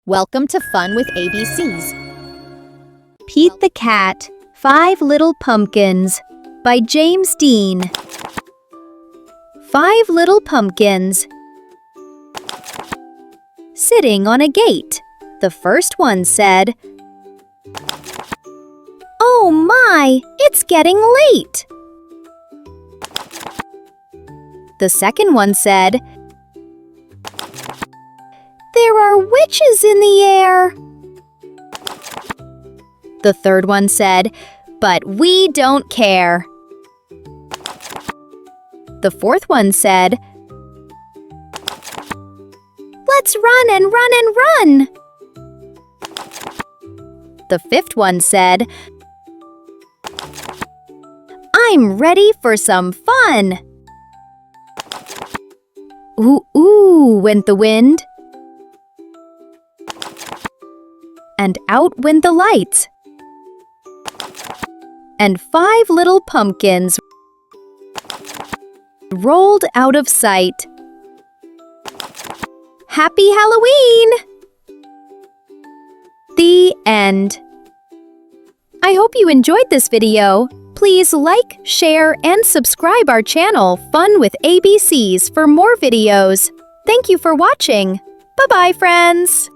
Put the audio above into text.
Welcome to Fun with ABCs. Pete the Cat, 5 Little Pumpkins by James Dean. 5 little pumpkins sitting on a gate. The first one said, "Oh my, it's getting late." The second one said, "There are witches in the air." The third one said, "But we don't care." The fourth one said, "Let's run and run and run." The fifth one said, "I'm ready for some fun." Ooh, ooh, went the wind. And out went the lights. And 5 little pumpkins rolled out of sight. Happy Halloween! The end. I hope you enjoyed this video. Please like, share, and subscribe our channel Fun with ABCs for more videos. Thank you for watching. Bye-bye, friends!